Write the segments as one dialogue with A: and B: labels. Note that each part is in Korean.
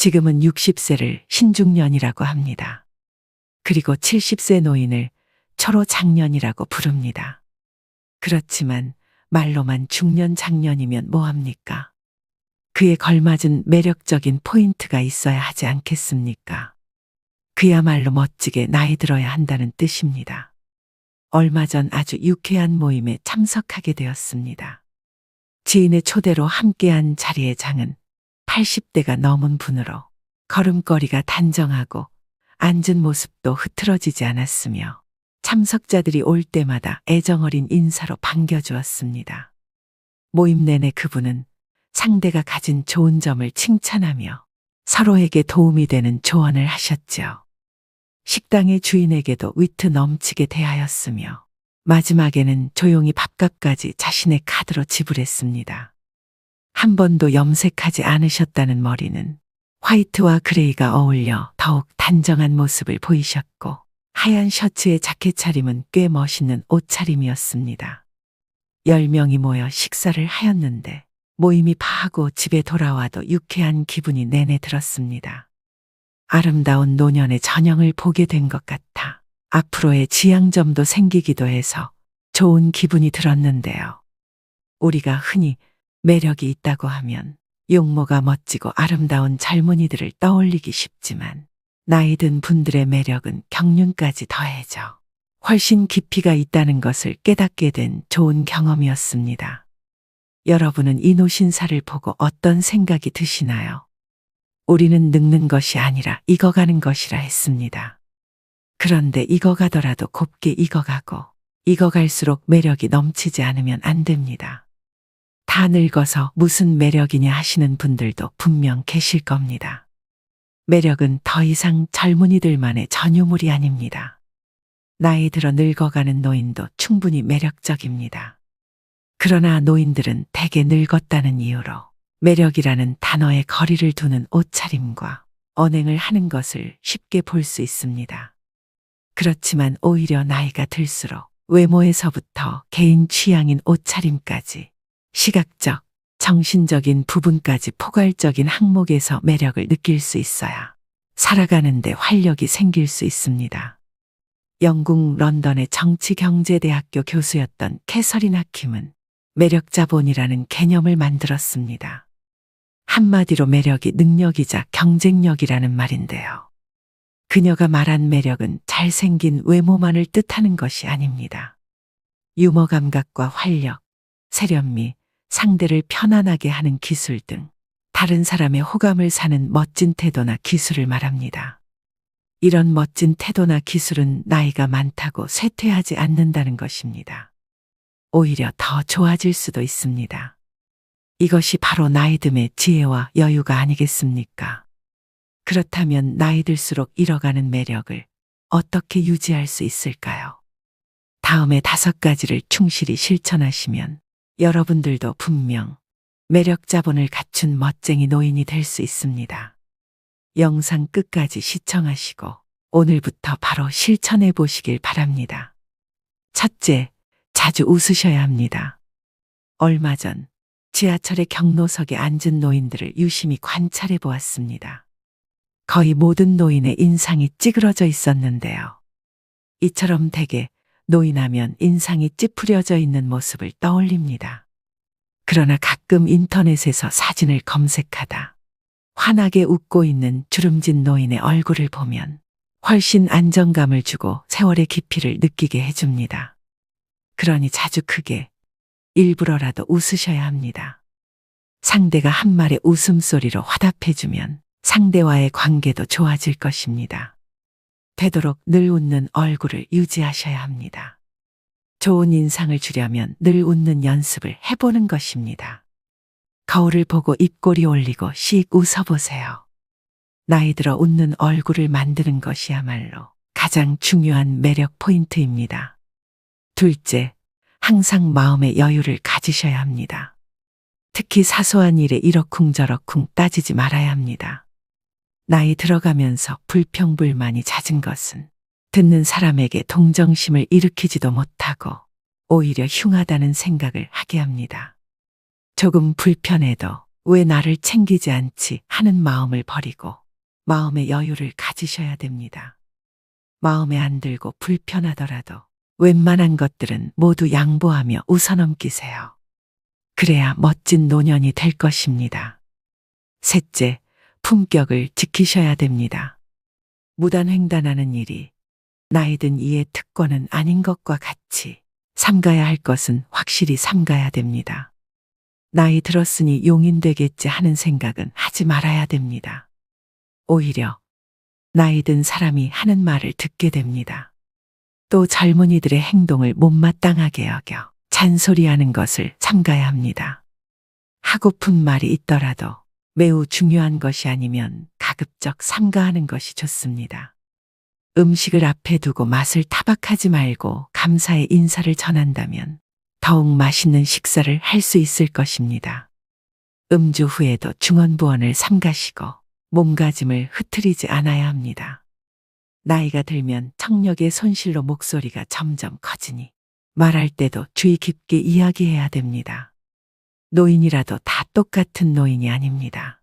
A: 지금은 60세를 신중년이라고 합니다. 그리고 70세 노인을 초로장년이라고 부릅니다. 그렇지만 말로만 중년 장년이면 뭐합니까? 그에 걸맞은 매력적인 포인트가 있어야 하지 않겠습니까? 그야말로 멋지게 나이 들어야 한다는 뜻입니다. 얼마 전 아주 유쾌한 모임에 참석하게 되었습니다. 지인의 초대로 함께한 자리의 장은 80대가 넘은 분으로 걸음걸이가 단정하고 앉은 모습도 흐트러지지 않았으며 참석자들이 올 때마다 애정어린 인사로 반겨주었습니다. 모임 내내 그분은 상대가 가진 좋은 점을 칭찬하며 서로에게 도움이 되는 조언을 하셨죠. 식당의 주인에게도 위트 넘치게 대하였으며 마지막에는 조용히 밥값까지 자신의 카드로 지불했습니다. 한 번도 염색하지 않으셨다는 머리는 화이트와 그레이가 어울려 더욱 단정한 모습을 보이셨고 하얀 셔츠에 자켓 차림은 꽤 멋있는 옷차림이었습니다. 10명이 모여 식사를 하였는데 모임이 파하고 집에 돌아와도 유쾌한 기분이 내내 들었습니다. 아름다운 노년의 전형을 보게 된 것 같아 앞으로의 지향점도 생기기도 해서 좋은 기분이 들었는데요. 우리가 흔히 매력이 있다고 하면 용모가 멋지고 아름다운 젊은이들을 떠올리기 쉽지만 나이 든 분들의 매력은 경륜까지 더해져 훨씬 깊이가 있다는 것을 깨닫게 된 좋은 경험이었습니다. 여러분은 이 노신사를 보고 어떤 생각이 드시나요? 우리는 늙는 것이 아니라 익어가는 것이라 했습니다. 그런데 익어가더라도 곱게 익어가고 익어갈수록 매력이 넘치지 않으면 안 됩니다. 다 늙어서 무슨 매력이냐 하시는 분들도 분명 계실 겁니다. 매력은 더 이상 젊은이들만의 전유물이 아닙니다. 나이 들어 늙어가는 노인도 충분히 매력적입니다. 그러나 노인들은 대개 늙었다는 이유로 매력이라는 단어에 거리를 두는 옷차림과 언행을 하는 것을 쉽게 볼 수 있습니다. 그렇지만 오히려 나이가 들수록 외모에서부터 개인 취향인 옷차림까지 시각적, 정신적인 부분까지 포괄적인 항목에서 매력을 느낄 수 있어야 살아가는데 활력이 생길 수 있습니다. 영국 런던의 정치경제대학교 교수였던 캐서린 하킴은 매력자본이라는 개념을 만들었습니다. 한마디로 매력이 능력이자 경쟁력이라는 말인데요. 그녀가 말한 매력은 잘생긴 외모만을 뜻하는 것이 아닙니다. 유머 감각과 활력, 세련미, 상대를 편안하게 하는 기술 등 다른 사람의 호감을 사는 멋진 태도나 기술을 말합니다. 이런 멋진 태도나 기술은 나이가 많다고 쇠퇴하지 않는다는 것입니다. 오히려 더 좋아질 수도 있습니다. 이것이 바로 나이듦의 지혜와 여유가 아니겠습니까? 그렇다면 나이 들수록 잃어가는 매력을 어떻게 유지할 수 있을까요? 다음에 5가지를 충실히 실천하시면 여러분들도 분명 매력 자본을 갖춘 멋쟁이 노인이 될 수 있습니다. 영상 끝까지 시청하시고 오늘부터 바로 실천해 보시길 바랍니다. 첫째, 자주 웃으셔야 합니다. 얼마 전 지하철의 경로석에 앉은 노인들을 유심히 관찰해 보았습니다. 거의 모든 노인의 인상이 찌그러져 있었는데요. 이처럼 대개 노인하면 인상이 찌푸려져 있는 모습을 떠올립니다. 그러나 가끔 인터넷에서 사진을 검색하다 환하게 웃고 있는 주름진 노인의 얼굴을 보면 훨씬 안정감을 주고 세월의 깊이를 느끼게 해줍니다. 그러니 자주 크게 일부러라도 웃으셔야 합니다. 상대가 한 말의 웃음소리로 화답해주면 상대와의 관계도 좋아질 것입니다. 되도록 늘 웃는 얼굴을 유지하셔야 합니다. 좋은 인상을 주려면 늘 웃는 연습을 해보는 것입니다. 거울을 보고 입꼬리 올리고 씩 웃어보세요. 나이 들어 웃는 얼굴을 만드는 것이야말로 가장 중요한 매력 포인트입니다. 둘째, 항상 마음의 여유를 가지셔야 합니다. 특히 사소한 일에 이러쿵저러쿵 따지지 말아야 합니다. 나이 들어가면서 불평불만이 잦은 것은 듣는 사람에게 동정심을 일으키지도 못하고 오히려 흉하다는 생각을 하게 합니다. 조금 불편해도 왜 나를 챙기지 않지 하는 마음을 버리고 마음의 여유를 가지셔야 됩니다. 마음에 안 들고 불편하더라도 웬만한 것들은 모두 양보하며 웃어넘기세요. 그래야 멋진 노년이 될 것입니다. 셋째, 품격을 지키셔야 됩니다. 무단횡단하는 일이 나이든 이의 특권은 아닌 것과 같이 삼가야 할 것은 확실히 삼가야 됩니다. 나이 들었으니 용인 되겠지 하는 생각은 하지 말아야 됩니다. 오히려 나이 든 사람이 하는 말을 듣게 됩니다. 또 젊은이들의 행동을 못마땅하게 여겨 잔소리하는 것을 삼가야 합니다. 하고픈 말이 있더라도 매우 중요한 것이 아니면 가급적 삼가하는 것이 좋습니다. 음식을 앞에 두고 맛을 타박하지 말고 감사의 인사를 전한다면 더욱 맛있는 식사를 할 수 있을 것입니다. 음주 후에도 중언부언을 삼가시고 몸가짐을 흐트리지 않아야 합니다. 나이가 들면 청력의 손실로 목소리가 점점 커지니 말할 때도 주의 깊게 이야기해야 됩니다. 노인이라도 다 똑같은 노인이 아닙니다.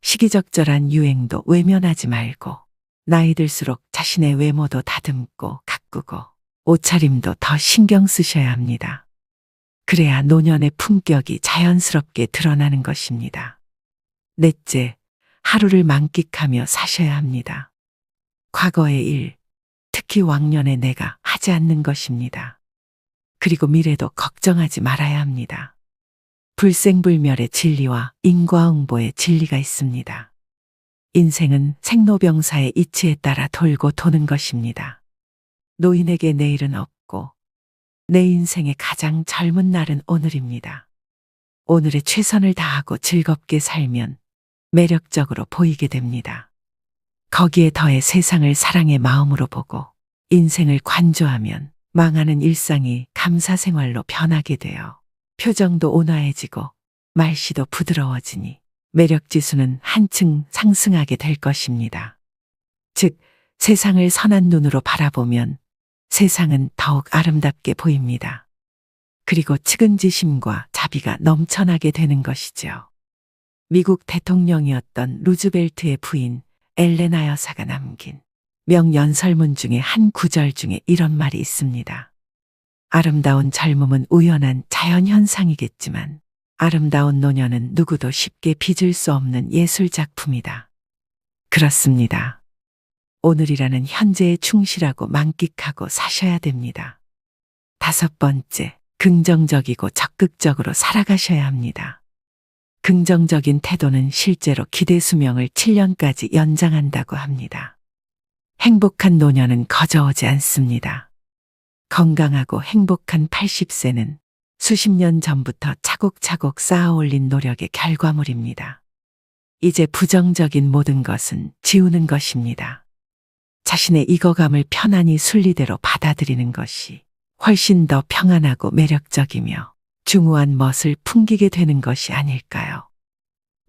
A: 시기적절한 유행도 외면하지 말고 나이 들수록 자신의 외모도 다듬고 가꾸고 옷차림도 더 신경 쓰셔야 합니다. 그래야 노년의 품격이 자연스럽게 드러나는 것입니다. 넷째, 하루를 만끽하며 사셔야 합니다. 과거의 일, 특히 왕년의 내가 하지 않는 것입니다. 그리고 미래도 걱정하지 말아야 합니다. 불생불멸의 진리와 인과응보의 진리가 있습니다. 인생은 생로병사의 이치에 따라 돌고 도는 것입니다. 노인에게 내일은 없고 내 인생의 가장 젊은 날은 오늘입니다. 오늘에 최선을 다하고 즐겁게 살면 매력적으로 보이게 됩니다. 거기에 더해 세상을 사랑의 마음으로 보고 인생을 관조하면 망하는 일상이 감사 생활로 변하게 되어 표정도 온화해지고 말씨도 부드러워지니 매력 지수는 한층 상승하게 될 것입니다. 즉, 세상을 선한 눈으로 바라보면 세상은 더욱 아름답게 보입니다. 그리고 측은지심과 자비가 넘쳐나게 되는 것이죠. 미국 대통령이었던 루즈벨트의 부인 엘레나 여사가 남긴 명연설문 중에 한 구절 중에 이런 말이 있습니다. 아름다운 젊음은 우연한 자연현상이겠지만 아름다운 노년은 누구도 쉽게 빚을 수 없는 예술작품이다. 그렇습니다. 오늘이라는 현재에 충실하고 만끽하고 사셔야 됩니다. 다섯 번째, 긍정적이고 적극적으로 살아가셔야 합니다. 긍정적인 태도는 실제로 기대 수명을 7년까지 연장한다고 합니다. 행복한 노년은 거저오지 않습니다. 건강하고 행복한 80세는 수십 년 전부터 차곡차곡 쌓아올린 노력의 결과물입니다. 이제 부정적인 모든 것은 지우는 것입니다. 자신의 익어감을 편안히 순리대로 받아들이는 것이 훨씬 더 평안하고 매력적이며 중후한 멋을 풍기게 되는 것이 아닐까요?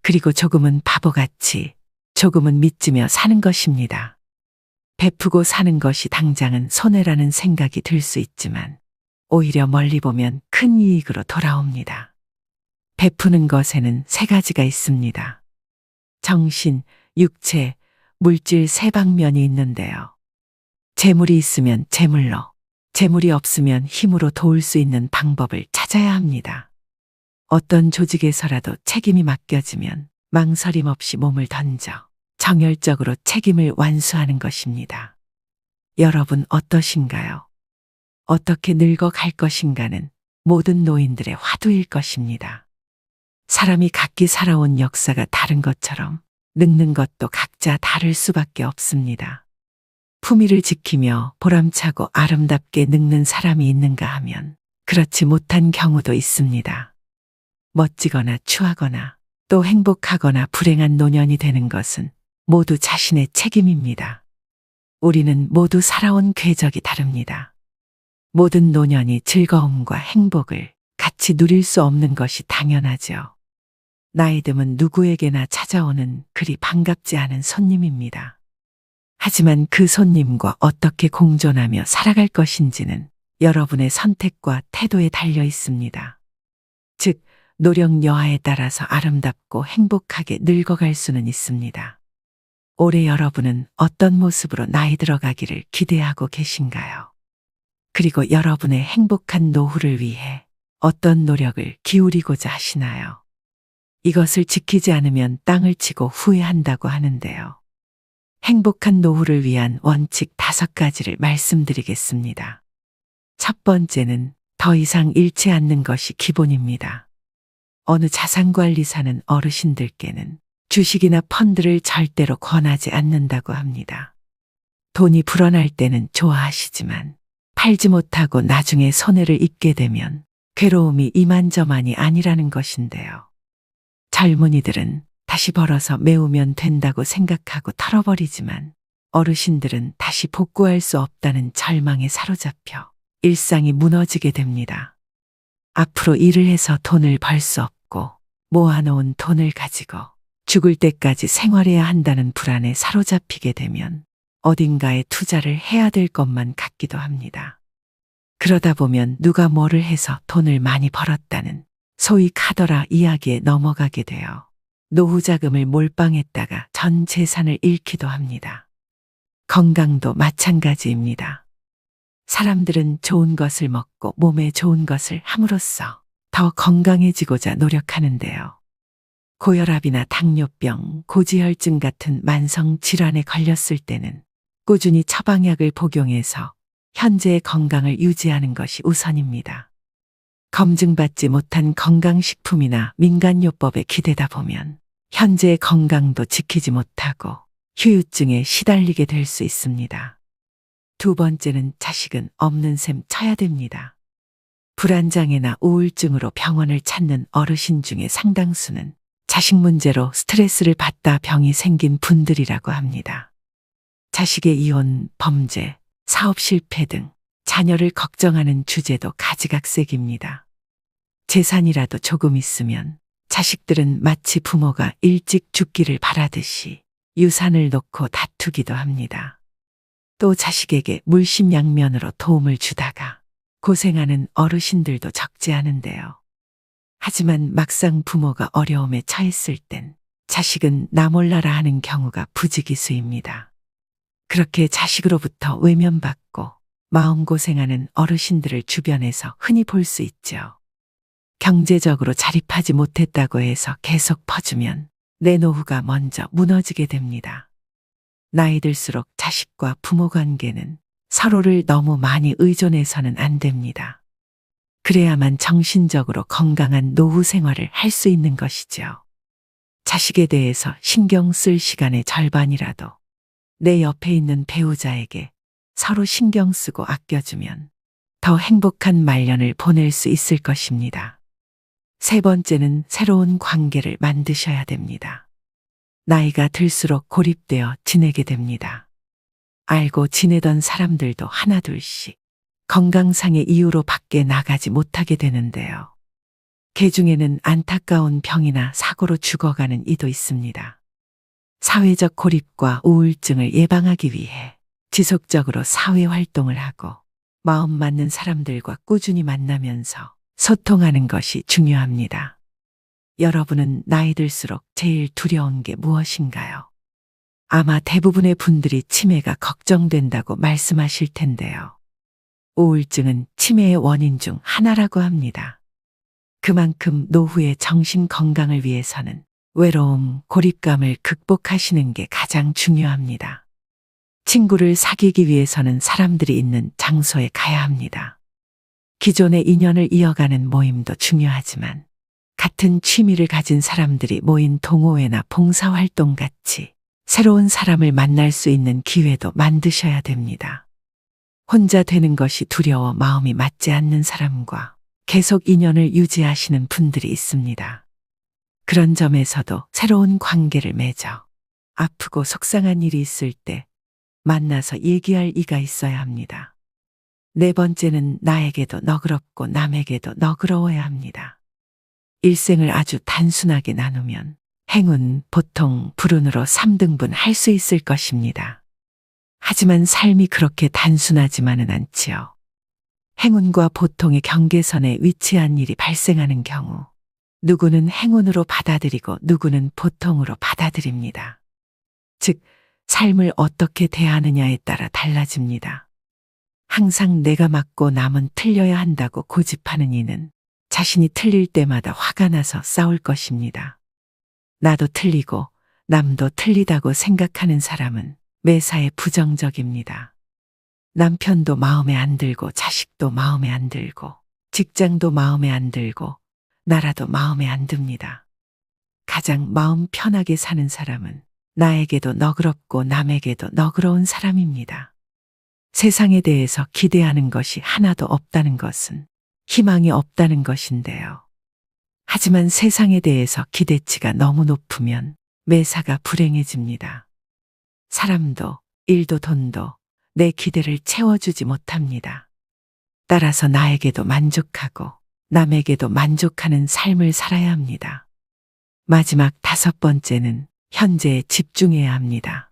A: 그리고 조금은 바보같이 조금은 믿으며 사는 것입니다. 베푸고 사는 것이 당장은 손해라는 생각이 들 수 있지만 오히려 멀리 보면 큰 이익으로 돌아옵니다. 베푸는 것에는 세 가지가 있습니다. 정신, 육체, 물질 세 방면이 있는데요. 재물이 있으면 재물로, 재물이 없으면 힘으로 도울 수 있는 방법을 찾아야 합니다. 어떤 조직에서라도 책임이 맡겨지면 망설임 없이 몸을 던져 정열적으로 책임을 완수하는 것입니다. 여러분 어떠신가요? 어떻게 늙어갈 것인가는 모든 노인들의 화두일 것입니다. 사람이 각기 살아온 역사가 다른 것처럼 늙는 것도 각자 다를 수밖에 없습니다. 품위를 지키며 보람차고 아름답게 늙는 사람이 있는가 하면 그렇지 못한 경우도 있습니다. 멋지거나 추하거나 또 행복하거나 불행한 노년이 되는 것은 모두 자신의 책임입니다. 우리는 모두 살아온 궤적이 다릅니다. 모든 노년이 즐거움과 행복을 같이 누릴 수 없는 것이 당연하죠. 나이듦은 누구에게나 찾아오는 그리 반갑지 않은 손님입니다. 하지만 그 손님과 어떻게 공존하며 살아갈 것인지는 여러분의 선택과 태도에 달려 있습니다. 즉, 노력 여하에 따라서 아름답고 행복하게 늙어갈 수는 있습니다. 올해 여러분은 어떤 모습으로 나이 들어가기를 기대하고 계신가요? 그리고 여러분의 행복한 노후를 위해 어떤 노력을 기울이고자 하시나요? 이것을 지키지 않으면 땅을 치고 후회한다고 하는데요. 행복한 노후를 위한 원칙 5가지를 말씀드리겠습니다. 첫 번째는 더 이상 잃지 않는 것이 기본입니다. 어느 자산관리사는 어르신들께는 주식이나 펀드를 절대로 권하지 않는다고 합니다. 돈이 불어날 때는 좋아하시지만 팔지 못하고 나중에 손해를 입게 되면 괴로움이 이만저만이 아니라는 것인데요. 젊은이들은 다시 벌어서 메우면 된다고 생각하고 털어버리지만 어르신들은 다시 복구할 수 없다는 절망에 사로잡혀 일상이 무너지게 됩니다. 앞으로 일을 해서 돈을 벌 수 없고 모아놓은 돈을 가지고 죽을 때까지 생활해야 한다는 불안에 사로잡히게 되면 어딘가에 투자를 해야 될 것만 같기도 합니다. 그러다 보면 누가 뭐를 해서 돈을 많이 벌었다는 소위 카더라 이야기에 넘어가게 되어 노후 자금을 몰빵했다가 전 재산을 잃기도 합니다. 건강도 마찬가지입니다. 사람들은 좋은 것을 먹고 몸에 좋은 것을 함으로써 더 건강해지고자 노력하는데요. 고혈압이나 당뇨병, 고지혈증 같은 만성 질환에 걸렸을 때는 꾸준히 처방약을 복용해서 현재의 건강을 유지하는 것이 우선입니다. 검증받지 못한 건강식품이나 민간요법에 기대다 보면 현재의 건강도 지키지 못하고 후유증에 시달리게 될 수 있습니다. 두 번째는 자식은 없는 셈 쳐야 됩니다. 불안장애나 우울증으로 병원을 찾는 어르신 중에 상당수는 자식 문제로 스트레스를 받다 병이 생긴 분들이라고 합니다. 자식의 이혼, 범죄, 사업 실패 등 자녀를 걱정하는 주제도 가지각색입니다. 재산이라도 조금 있으면 자식들은 마치 부모가 일찍 죽기를 바라듯이 유산을 놓고 다투기도 합니다. 또 자식에게 물심양면으로 도움을 주다가 고생하는 어르신들도 적지 않은데요. 하지만 막상 부모가 어려움에 처했을 땐 자식은 나 몰라라 하는 경우가 부지기수입니다. 그렇게 자식으로부터 외면받고 마음고생하는 어르신들을 주변에서 흔히 볼 수 있죠. 경제적으로 자립하지 못했다고 해서 계속 퍼주면 내 노후가 먼저 무너지게 됩니다. 나이 들수록 자식과 부모 관계는 서로를 너무 많이 의존해서는 안 됩니다. 그래야만 정신적으로 건강한 노후 생활을 할 수 있는 것이죠. 자식에 대해서 신경 쓸 시간의 절반이라도 내 옆에 있는 배우자에게 서로 신경 쓰고 아껴주면 더 행복한 말년을 보낼 수 있을 것입니다. 세 번째는 새로운 관계를 만드셔야 됩니다. 나이가 들수록 고립되어 지내게 됩니다. 알고 지내던 사람들도 하나둘씩 건강상의 이유로 밖에 나가지 못하게 되는데요. 그 중에는 안타까운 병이나 사고로 죽어가는 이도 있습니다. 사회적 고립과 우울증을 예방하기 위해 지속적으로 사회 활동을 하고 마음 맞는 사람들과 꾸준히 만나면서 소통하는 것이 중요합니다. 여러분은 나이 들수록 제일 두려운 게 무엇인가요? 아마 대부분의 분들이 치매가 걱정된다고 말씀하실 텐데요. 우울증은 치매의 원인 중 하나라고 합니다. 그만큼 노후의 정신 건강을 위해서는 외로움, 고립감을 극복하시는 게 가장 중요합니다. 친구를 사귀기 위해서는 사람들이 있는 장소에 가야 합니다. 기존의 인연을 이어가는 모임도 중요하지만 같은 취미를 가진 사람들이 모인 동호회나 봉사활동 같이 새로운 사람을 만날 수 있는 기회도 만드셔야 됩니다. 혼자 되는 것이 두려워 마음이 맞지 않는 사람과 계속 인연을 유지하시는 분들이 있습니다. 그런 점에서도 새로운 관계를 맺어 아프고 속상한 일이 있을 때 만나서 얘기할 이가 있어야 합니다. 네 번째는 나에게도 너그럽고 남에게도 너그러워야 합니다. 일생을 아주 단순하게 나누면 행운, 보통, 불운으로 3등분 할 수 있을 것입니다. 하지만 삶이 그렇게 단순하지만은 않지요. 행운과 보통의 경계선에 위치한 일이 발생하는 경우 누구는 행운으로 받아들이고 누구는 보통으로 받아들입니다. 즉, 삶을 어떻게 대하느냐에 따라 달라집니다. 항상 내가 맞고 남은 틀려야 한다고 고집하는 이는 자신이 틀릴 때마다 화가 나서 싸울 것입니다. 나도 틀리고 남도 틀리다고 생각하는 사람은 매사에 부정적입니다. 남편도 마음에 안 들고 자식도 마음에 안 들고 직장도 마음에 안 들고 나라도 마음에 안 듭니다. 가장 마음 편하게 사는 사람은 나에게도 너그럽고 남에게도 너그러운 사람입니다. 세상에 대해서 기대하는 것이 하나도 없다는 것은 희망이 없다는 것인데요. 하지만 세상에 대해서 기대치가 너무 높으면 매사가 불행해집니다. 사람도 일도 돈도 내 기대를 채워주지 못합니다. 따라서 나에게도 만족하고 남에게도 만족하는 삶을 살아야 합니다. 마지막 5번째는 현재에 집중해야 합니다.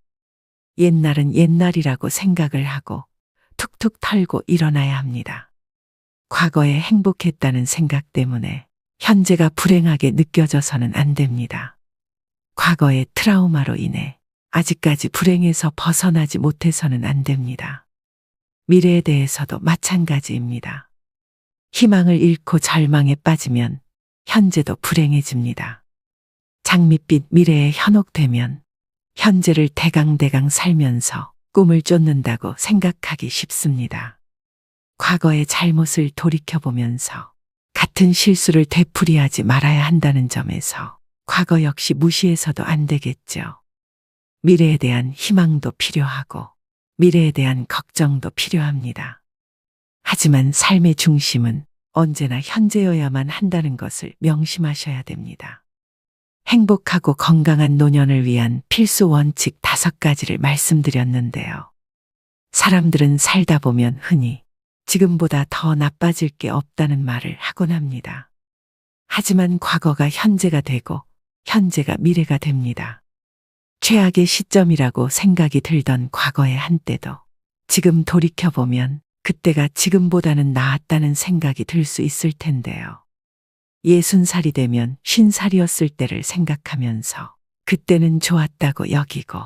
A: 옛날은 옛날이라고 생각을 하고 툭툭 털고 일어나야 합니다. 과거에 행복했다는 생각 때문에 현재가 불행하게 느껴져서는 안 됩니다. 과거의 트라우마로 인해 아직까지 불행에서 벗어나지 못해서는 안 됩니다. 미래에 대해서도 마찬가지입니다. 희망을 잃고 절망에 빠지면 현재도 불행해집니다. 장밋빛 미래에 현혹되면 현재를 대강대강 살면서 꿈을 쫓는다고 생각하기 쉽습니다. 과거의 잘못을 돌이켜보면서 같은 실수를 되풀이하지 말아야 한다는 점에서 과거 역시 무시해서도 안 되겠죠. 미래에 대한 희망도 필요하고 미래에 대한 걱정도 필요합니다. 하지만 삶의 중심은 언제나 현재여야만 한다는 것을 명심하셔야 됩니다. 행복하고 건강한 노년을 위한 필수 원칙 5가지를 말씀드렸는데요. 사람들은 살다 보면 흔히 지금보다 더 나빠질 게 없다는 말을 하곤 합니다. 하지만 과거가 현재가 되고 현재가 미래가 됩니다. 최악의 시점이라고 생각이 들던 과거의 한때도 지금 돌이켜보면 그때가 지금보다는 나았다는 생각이 들 수 있을 텐데요. 60살이 되면 50살이었을 때를 생각하면서 그때는 좋았다고 여기고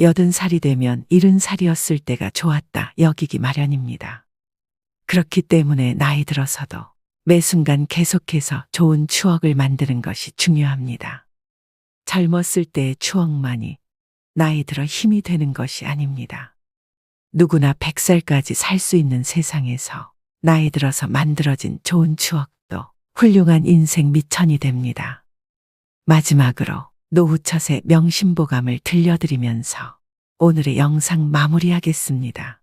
A: 80살이 되면 70살이었을 때가 좋았다 여기기 마련입니다. 그렇기 때문에 나이 들어서도 매 순간 계속해서 좋은 추억을 만드는 것이 중요합니다. 젊었을 때의 추억만이 나이 들어 힘이 되는 것이 아닙니다. 누구나 100살까지 살 수 있는 세상에서 나이 들어서 만들어진 좋은 추억도 훌륭한 인생 미천이 됩니다. 마지막으로 노후철의 명심보감을 들려드리면서 오늘의 영상 마무리하겠습니다.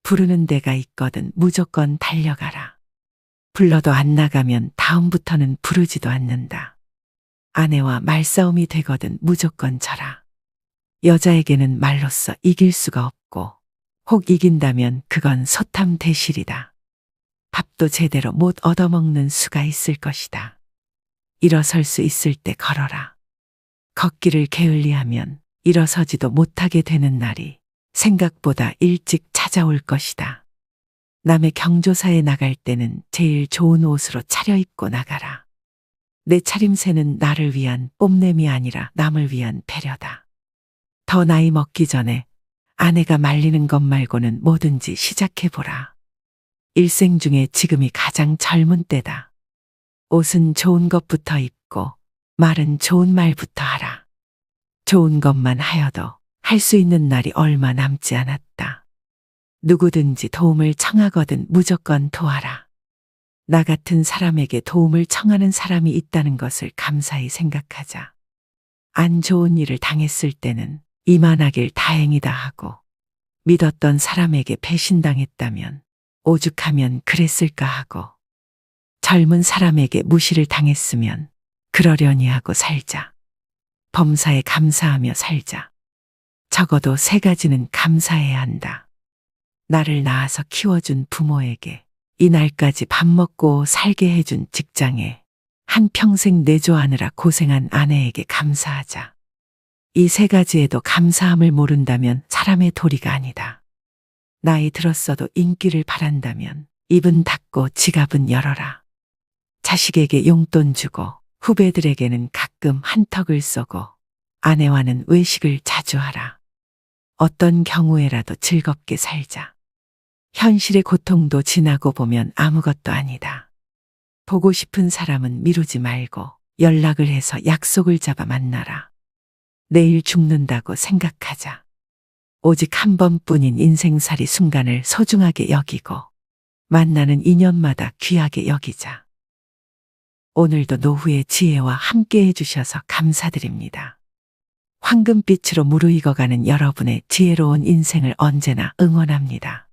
A: 부르는 데가 있거든 무조건 달려가라. 불러도 안 나가면 다음부터는 부르지도 않는다. 아내와 말싸움이 되거든 무조건 져라. 여자에게는 말로써 이길 수가 없고 혹 이긴다면 그건 소탐대실이다. 밥도 제대로 못 얻어먹는 수가 있을 것이다. 일어설 수 있을 때 걸어라. 걷기를 게을리하면 일어서지도 못하게 되는 날이 생각보다 일찍 찾아올 것이다. 남의 경조사에 나갈 때는 제일 좋은 옷으로 차려입고 나가라. 내 차림새는 나를 위한 뽐냄이 아니라 남을 위한 배려다. 더 나이 먹기 전에 아내가 말리는 것 말고는 뭐든지 시작해보라. 일생 중에 지금이 가장 젊은 때다. 옷은 좋은 것부터 입고 말은 좋은 말부터 하라. 좋은 것만 하여도 할 수 있는 날이 얼마 남지 않았다. 누구든지 도움을 청하거든 무조건 도와라. 나 같은 사람에게 도움을 청하는 사람이 있다는 것을 감사히 생각하자. 안 좋은 일을 당했을 때는 이만하길 다행이다 하고 믿었던 사람에게 배신당했다면 오죽하면 그랬을까 하고 젊은 사람에게 무시를 당했으면 그러려니 하고 살자. 범사에 감사하며 살자. 적어도 3가지는 감사해야 한다. 나를 낳아서 키워준 부모에게, 이날까지 밥 먹고 살게 해준 직장에, 한평생 내조하느라 고생한 아내에게 감사하자. 이 3가지에도 감사함을 모른다면 사람의 도리가 아니다. 나이 들었어도 인기를 바란다면 입은 닫고 지갑은 열어라. 자식에게 용돈 주고 후배들에게는 가끔 한턱을 쏘고 아내와는 외식을 자주 하라. 어떤 경우에라도 즐겁게 살자. 현실의 고통도 지나고 보면 아무것도 아니다. 보고 싶은 사람은 미루지 말고 연락을 해서 약속을 잡아 만나라. 내일 죽는다고 생각하자. 오직 한 번뿐인 인생살이 순간을 소중하게 여기고 만나는 인연마다 귀하게 여기자. 오늘도 노후의 지혜와 함께 해주셔서 감사드립니다. 황금빛으로 무르익어가는 여러분의 지혜로운 인생을 언제나 응원합니다.